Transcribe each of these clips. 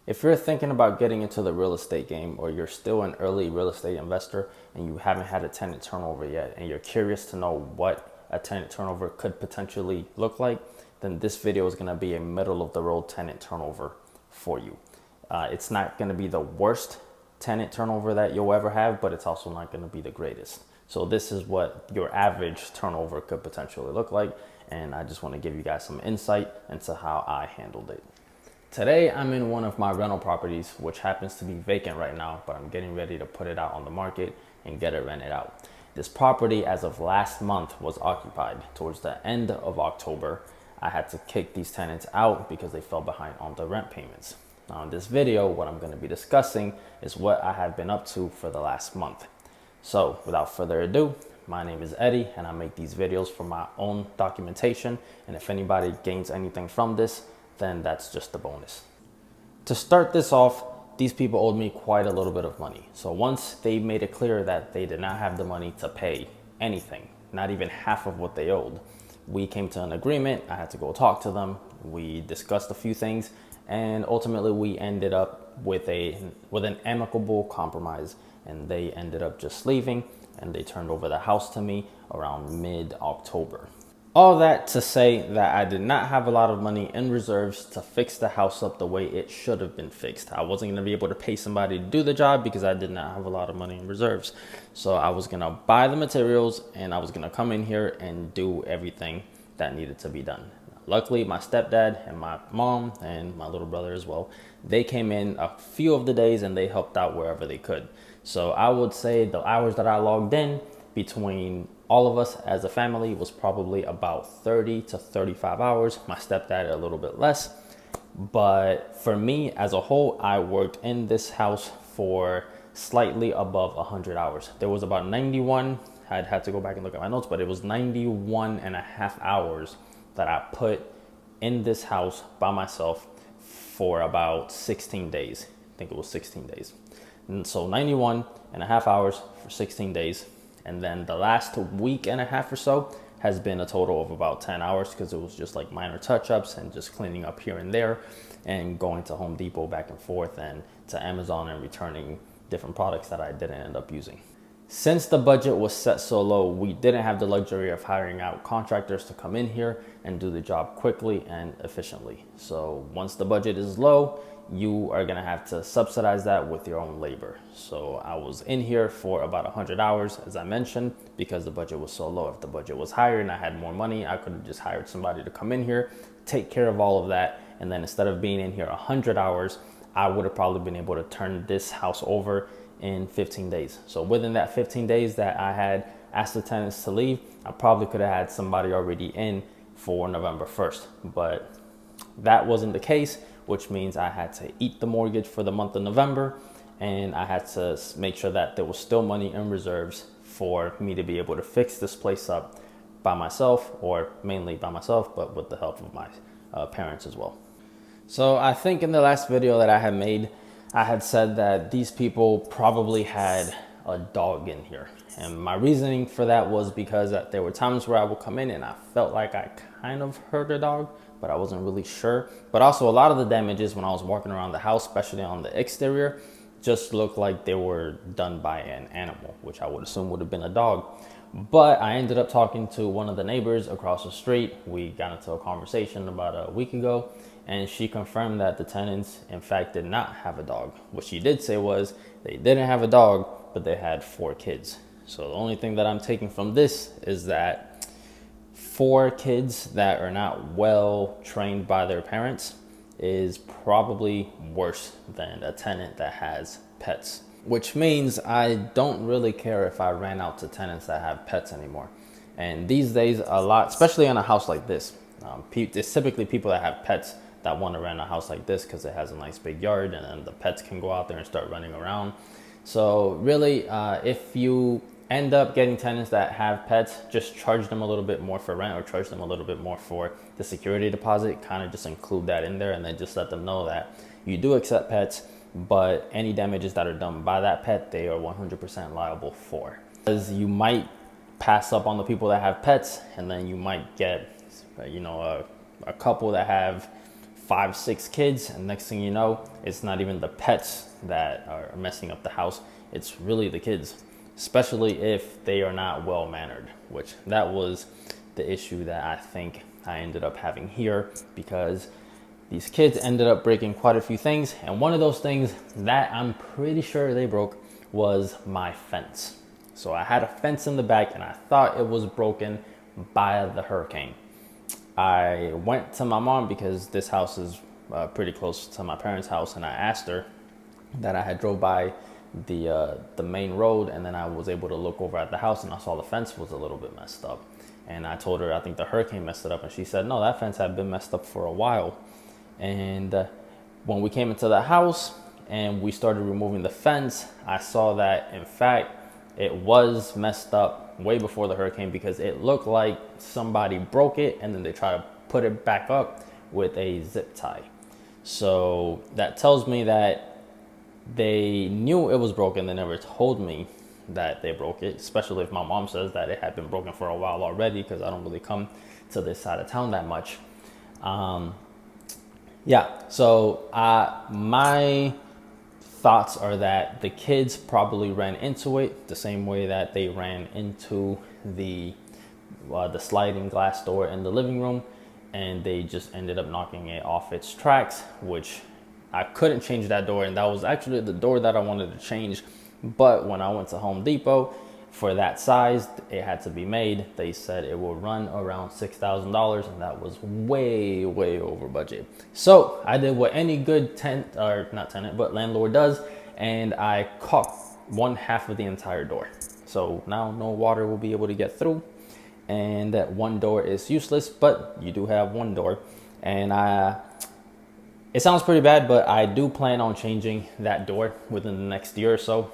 If you're thinking about getting into the real estate game, or you're still an early real estate investor and you haven't had a tenant turnover yet, and you're curious to know what a tenant turnover could potentially look like, then this video is going to be a middle of the road tenant turnover for you. It's not going to be the worst tenant turnover that you'll ever have, but it's also not going to be the greatest. So this is what your average turnover could potentially look like. And I just want to give you guys some insight into how I handled it. Today, I'm in one of my rental properties, which happens to be vacant right now, but I'm getting ready to put it out on the market and get it rented out. This property, as of last month, was occupied. Towards the end of October, I had to kick these tenants out because they fell behind on the rent payments. Now, in this video, what I'm going to be discussing is what I have been up to for the last month. So, without further ado, my name is Eddie, and I make these videos for my own documentation. And if anybody gains anything from this, then that's just a bonus. To start this off, these people owed me quite a little bit of money. So once they made it clear that they did not have the money to pay anything, not even half of what they owed, we came to an agreement. I had to go talk to them. We discussed a few things, and ultimately we ended up with an amicable compromise, and they ended up just leaving, and they turned over the house to me around mid-October. All that to say that I did not have a lot of money in reserves to fix the house up the way it should have been fixed. I wasn't going to be able to pay somebody to do the job because I did not have a lot of money in reserves. So I was going to buy the materials, and I was going to come in here and do everything that needed to be done. Luckily, my stepdad and my mom and my little brother as well, they came in a few of the days and they helped out wherever they could. So I would say the hours that I logged in between all of us as a family was probably about 30 to 35 hours. My stepdad a little bit less. But for me as a whole, I worked in this house for slightly above 100 hours. There was about 91, I'd have to go back and look at my notes, but it was 91 and a half hours that I put in this house by myself for about 16 days. I think it was 16 days. And so 91 and a half hours for 16 days. And then the last week and a half or so has been a total of about 10 hours because it was just like minor touch-ups and just cleaning up here and there and going to Home Depot back and forth and to Amazon and returning different products that I didn't end up using. Since the budget was set so low, we didn't have the luxury of hiring out contractors to come in here and do the job quickly and efficiently. So once the budget is low, you are gonna have to subsidize that with your own labor. So I was in here for about 100 hours, as I mentioned, because the budget was so low. If the budget was higher and I had more money, I could have just hired somebody to come in here, take care of all of that. And then instead of being in here 100 hours, I would have probably been able to turn this house over in 15 days. So within that 15 days that I had asked the tenants to leave, I probably could have had somebody already in for November 1st. But that wasn't the case, which means I had to eat the mortgage for the month of November, and I had to make sure that there was still money in reserves for me to be able to fix this place up by myself, or mainly by myself, but with the help of my parents as well. So I think in the last video that I had made, I had said that these people probably had a dog in here. And my reasoning for that was because there were times where I would come in and I felt like I kind of heard a dog, but I wasn't really sure. But also a lot of the damages when I was walking around the house, especially on the exterior, just looked like they were done by an animal, which I would assume would have been a dog. But I ended up talking to one of the neighbors across the street. We got into a conversation about a week ago, and she confirmed that the tenants, in fact, did not have a dog. What she did say was they didn't have a dog, but they had 4 kids. So the only thing that I'm taking from this is that 4 kids that are not well trained by their parents is probably worse than a tenant that has pets. Which means I don't really care if I ran out to tenants that have pets anymore. And these days, a lot, especially in a house like this, it's typically people that have pets that want to rent a house like this because it has a nice big yard, and then the pets can go out there and start running around. So really, if you end up getting tenants that have pets, just charge them a little bit more for rent, or charge them a little bit more for the security deposit. Kind of just include that in there, and then just let them know that you do accept pets, but any damages that are done by that pet, they are 100% liable for. Because you might pass up on the people that have pets, and then you might get, a couple that have 5, 6 kids, and next thing you know, it's not even the pets that are messing up the house. It's really the kids, especially if they are not well mannered, which that was the issue that I think I ended up having here, because these kids ended up breaking quite a few things. And one of those things that I'm pretty sure they broke was my fence. So I had a fence in the back and I thought it was broken by the hurricane. I went to my mom because this house is pretty close to my parents' house, and I asked her that I had drove by the main road, and then I was able to look over at the house and I saw the fence was a little bit messed up. And I told her I think the hurricane messed it up, and she said no, that fence had been messed up for a while. And when we came into the house and we started removing the fence, I saw that in fact it was messed up way before the hurricane, because it looked like somebody broke it and then they tried to put it back up with a zip tie. So that tells me that they knew it was broken. They never told me that they broke it, especially if my mom says that it had been broken for a while already, because I don't really come to this side of town that much. So my thoughts are that the kids probably ran into it the same way that they ran into the sliding glass door in the living room, and they just ended up knocking it off its tracks, which I couldn't change that door, and that was actually the door that I wanted to change. But when I went to Home Depot for that size, it had to be made. They said it will run around $6,000, and that was way over budget. So I did what any good landlord does, and I caulked one half of the entire door. So now no water will be able to get through, and that one door is useless, but you do have one door. And it sounds pretty bad, but I do plan on changing that door within the next year or so.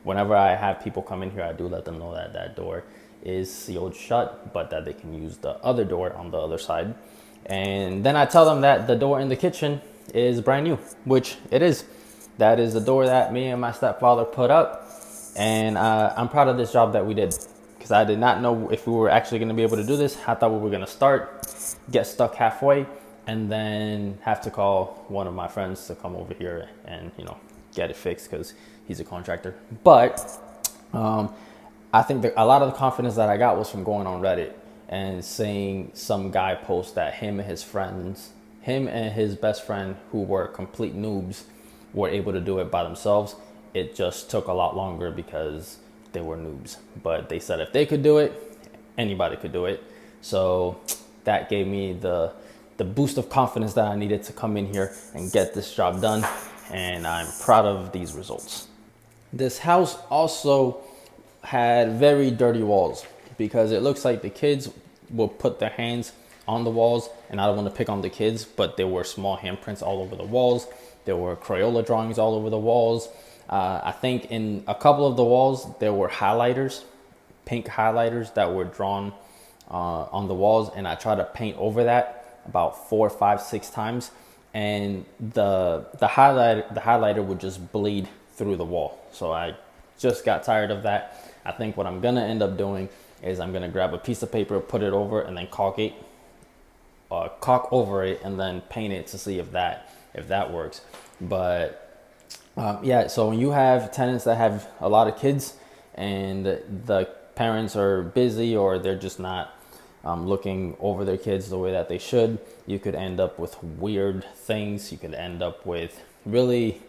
Whenever I have people come in here, I do let them know that that door is sealed shut, but that they can use the other door on the other side. And then I tell them that the door in the kitchen is brand new, which it is. That is the door that me and my stepfather put up. And I'm proud of this job that we did, because I did not know if we were actually going to be able to do this. I thought we were going to start, get stuck halfway, and then have to call one of my friends to come over here and, get it fixed, because he's a contractor. But I think that a lot of the confidence that I got was from going on Reddit and seeing some guy post that him and his best friend, who were complete noobs, were able to do it by themselves. It just took a lot longer because they were noobs. But they said if they could do it, anybody could do it. So that gave me the boost of confidence that I needed to come in here and get this job done. And I'm proud of these results. This house also had very dirty walls, because it looks like the kids will put their hands on the walls, and I don't want to pick on the kids, but there were small handprints all over the walls. There were Crayola drawings all over the walls. I think in a couple of the walls, there were highlighters, pink highlighters that were drawn on the walls, and I tried to paint over that about 4, 5, 6 times. And the highlighter would just bleed through the wall. So I just got tired of that. I think what I'm gonna end up doing is I'm gonna grab a piece of paper, put it over, and then caulk over it, and then paint it to see if that works. But so when you have tenants that have a lot of kids and the parents are busy, or they're just not looking over their kids the way that they should, you could end up with weird things. You could end up with really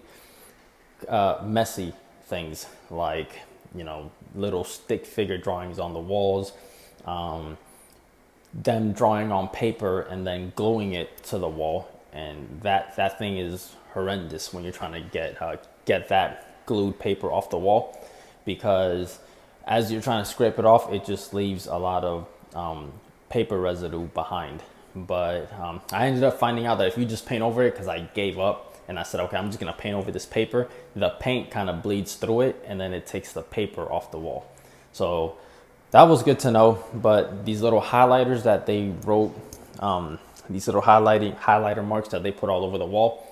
messy things, like little stick figure drawings on the walls, them drawing on paper and then gluing it to the wall, and that thing is horrendous when you're trying to get that glued paper off the wall, because as you're trying to scrape it off, it just leaves a lot of paper residue behind. But I ended up finding out that if you just paint over it, because I gave up and I said, okay, I'm just gonna paint over this paper, the paint kind of bleeds through it and then it takes the paper off the wall. So that was good to know. But these little highlighters that they wrote, these little highlighter marks that they put all over the wall,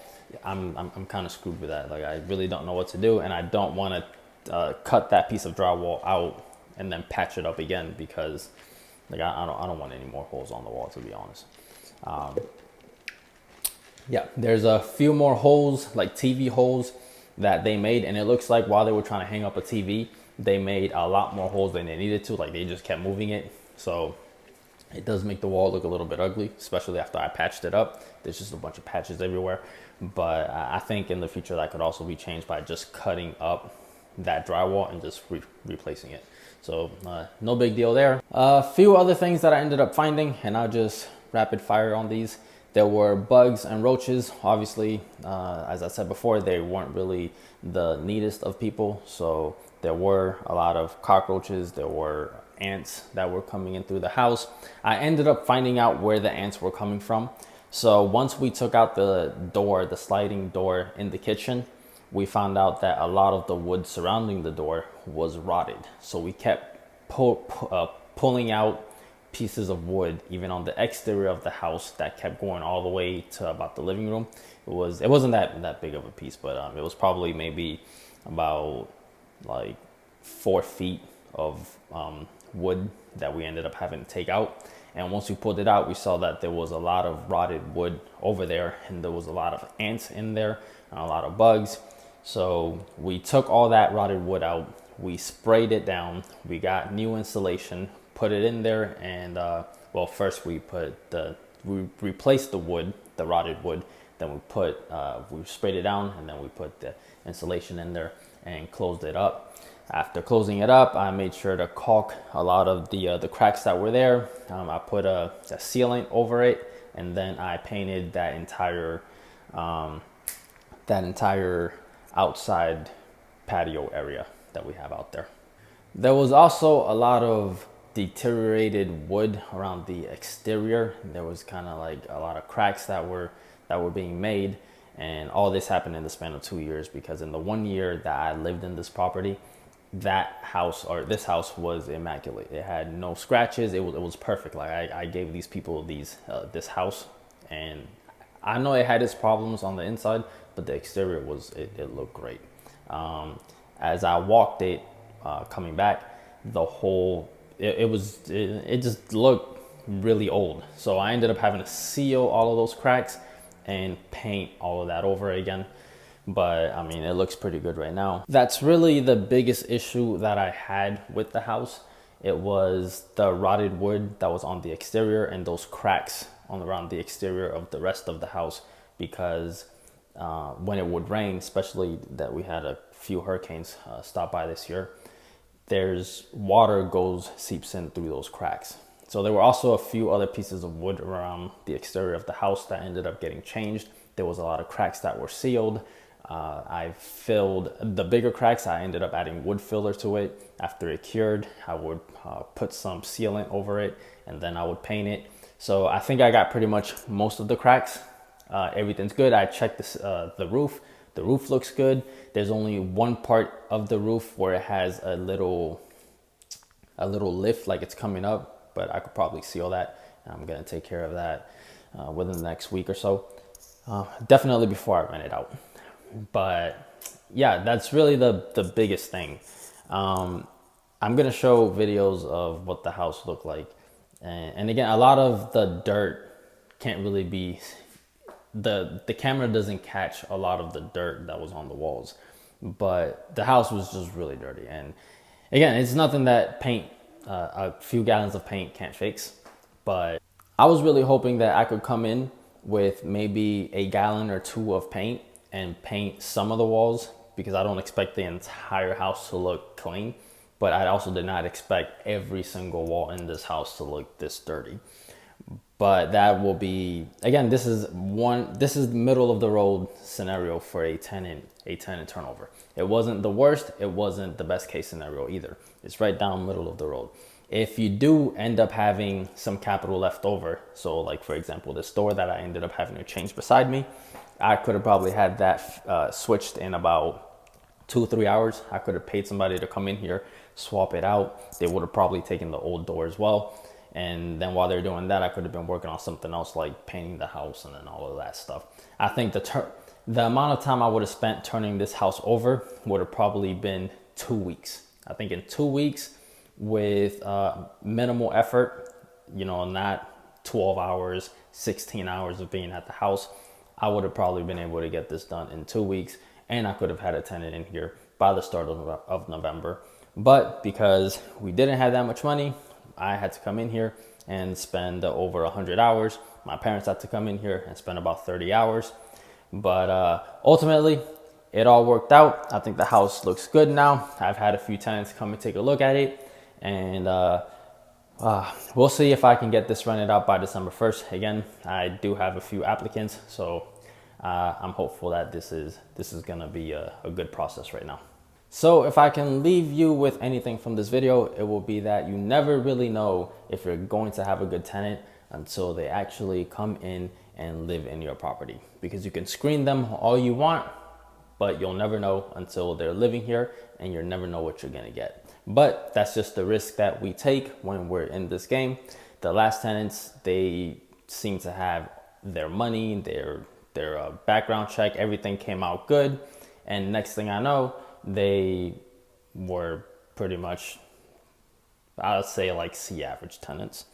I'm kind of screwed with that. Like, I really don't know what to do, and I don't want to cut that piece of drywall out and then patch it up again, because like I don't want any more holes on the wall, to be honest. Yeah, there's a few more holes, like TV holes that they made, and it looks like while they were trying to hang up a TV, they made a lot more holes than they needed to. Like they just kept moving it. So it does make the wall look a little bit ugly, especially after I patched it up. There's just a bunch of patches everywhere. But I think in the future that could also be changed by just cutting up that drywall and just replacing it. So no big deal there. A few other things that I ended up finding, and I'll just rapid fire on these. There were bugs and roaches. Obviously, as I said before, they weren't really the neatest of people. So there were a lot of cockroaches. There were ants that were coming in through the house. I ended up finding out where the ants were coming from. So once we took out the door, the sliding door in the kitchen, we found out that a lot of the wood surrounding the door was rotted. So we kept pulling out pieces of wood, even on the exterior of the house, that kept going all the way to about the living room. It wasn't that big of a piece, but it was probably maybe about like 4 feet of wood that we ended up having to take out. And once we pulled it out, we saw that there was a lot of rotted wood over there, and there was a lot of ants in there and a lot of bugs. So we took all that rotted wood out, we sprayed it down, we got new insulation, put it in there, and well, first we replaced the wood, the rotted wood, then we sprayed it down, and then we put the insulation in there and closed it up. After closing it up, I made sure to caulk a lot of the cracks that were there. I put a sealant over it, and then I painted that entire outside patio area that we have out there. There was also a lot of deteriorated wood around the exterior. There was kind of like a lot of cracks that were being made, and all this happened in the span of 2 years, because in the 1 year that I lived in this property, this house was immaculate. It had no scratches. It was perfect. Like I gave these people this house, and I know it had its problems on the inside, but the exterior it looked great. As I walked it coming back, it just looked really old. So I ended up having to seal all of those cracks and paint all of that over again. But I mean, it looks pretty good right now. That's really the biggest issue that I had with the house. It was the rotted wood that was on the exterior and those cracks around the exterior of the rest of the house, because when it would rain, especially that we had a few hurricanes stop by this year, there's water seeps in through those cracks. So there were also a few other pieces of wood around the exterior of the house that ended up getting changed. There was a lot of cracks that were sealed. I filled the bigger cracks. I ended up adding wood filler to it. After it cured, I would put some sealant over it, and then I would paint it. So I think I got pretty much most of the cracks. Everything's good. I checked the roof. The roof looks good. There's only one part of the roof where it has a little lift, like it's coming up, but I could probably seal that. I'm gonna take care of that within the next week or so. Definitely before I rent it out. But yeah, that's really the biggest thing. I'm gonna show videos of what the house looked like, and again, a lot of the dirt can't really be, the camera doesn't catch a lot of the dirt that was on the walls, but the house was just really dirty. And again, it's nothing that a few gallons of paint can't fix. But I was really hoping that I could come in with maybe a gallon or two of paint and paint some of the walls, because I don't expect the entire house to look clean, but I also did not expect every single wall in this house to look this dirty. But that will be, again, this is middle of the road scenario for a tenant turnover. It wasn't the worst, it wasn't the best case scenario either. It's right down middle of the road. If you do end up having some capital left over, so like for example, this door that I ended up having to change beside me, I could have probably had that switched in about 2-3 hours. I could have paid somebody to come in here, swap it out. They would have probably taken the old door as well. And then while they're doing that, I could have been working on something else like painting the house and then all of that stuff. I think the amount of time I would have spent turning this house over would have probably been 2 weeks. I think in 2 weeks with minimal effort, not 12 hours, 16 hours of being at the house, I would have probably been able to get this done in 2 weeks, and I could have had a tenant in here by the start of November. But because we didn't have that much money, I had to come in here and spend over 100 hours. My parents had to come in here and spend about 30 hours. But ultimately, it all worked out. I think the house looks good now. I've had a few tenants come and take a look at it, and we'll see if I can get this rented out by December 1st. Again, I do have a few applicants, so I'm hopeful that this is gonna be a good process right now. So if I can leave you with anything from this video, it will be that you never really know if you're going to have a good tenant until they actually come in and live in your property. Because you can screen them all you want, but you'll never know until they're living here, and you'll never know what you're gonna get. But that's just the risk that we take when we're in this game. The last tenants, they seem to have their money, their background check, everything came out good. And next thing I know, they were pretty much, I'd say like C average tenants.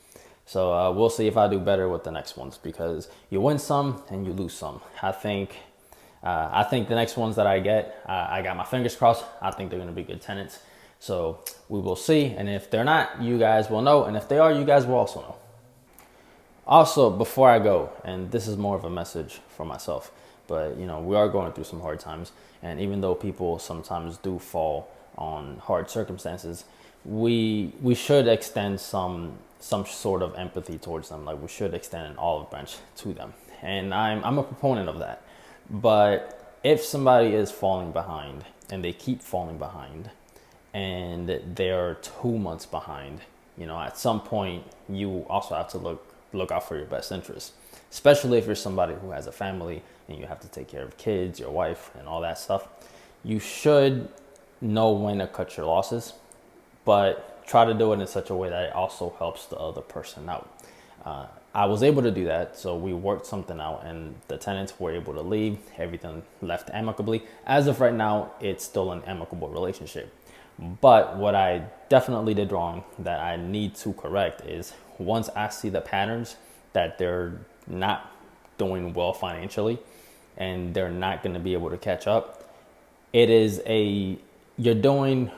So we'll see if I do better with the next ones, because you win some and you lose some. I think the next ones that I get, I got my fingers crossed. I think they're going to be good tenants. So we will see. And if they're not, you guys will know. And if they are, you guys will also know. Also, before I go, and this is more of a message for myself, but you know, we are going through some hard times. And even though people sometimes do fall on hard circumstances, we should extend some sort of empathy towards them. Like, we should extend an olive branch to them. And I'm a proponent of that. But if somebody is falling behind and they keep falling behind and they're 2 months behind, you know, at some point you also have to look out for your best interest, especially if you're somebody who has a family and you have to take care of kids, your wife, and all that stuff. You should know when to cut your losses, but try to do it in such a way that it also helps the other person out. I was able to do that, so we worked something out, and the tenants were able to leave. Everything left amicably. As of right now, it's still an amicable relationship. But what I definitely did wrong that I need to correct is, once I see the patterns that they're not doing well financially and they're not going to be able to catch up, you're doing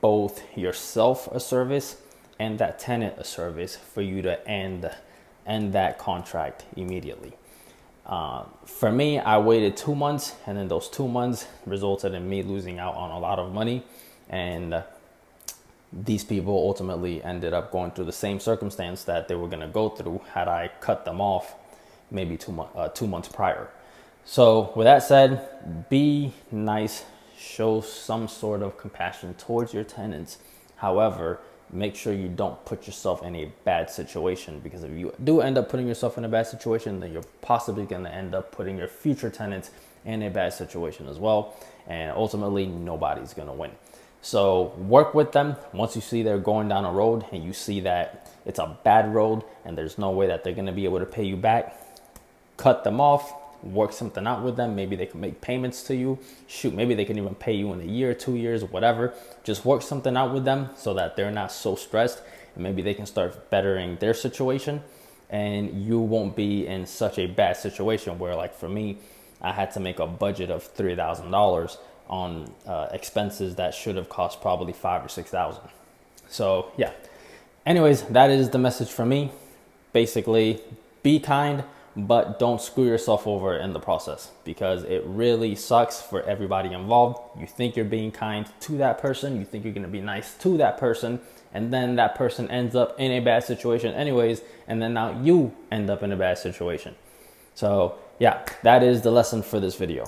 both yourself a service and that tenant a service for you to end that contract immediately. For me, I waited 2 months, and then those 2 months resulted in me losing out on a lot of money. And these people ultimately ended up going through the same circumstance that they were going to go through had I cut them off maybe 2 months prior. So with that said, be nice, show some sort of compassion towards your tenants. However, make sure you don't put yourself in a bad situation, because if you do end up putting yourself in a bad situation, then you're possibly going to end up putting your future tenants in a bad situation as well. And ultimately, nobody's going to win. So work with them. Once you see they're going down a road and you see that it's a bad road and there's no way that they're going to be able to pay you back, cut them off. Work something out with them. Maybe they can make payments to you. Shoot, maybe they can even pay you in a year, 2 years, whatever. Just work something out with them so that they're not so stressed, and maybe they can start bettering their situation, and you won't be in such a bad situation where, like for me, I had to make a budget of $3,000 on expenses that should have cost probably $5,000 or $6,000. So yeah. Anyways, that is the message from me. Basically, be kind, but don't screw yourself over in the process, because it really sucks for everybody involved. You think you're being kind to that person, you think you're going to be nice to that person, and then that person ends up in a bad situation anyways, and then now you end up in a bad situation. So yeah, that is the lesson for this video.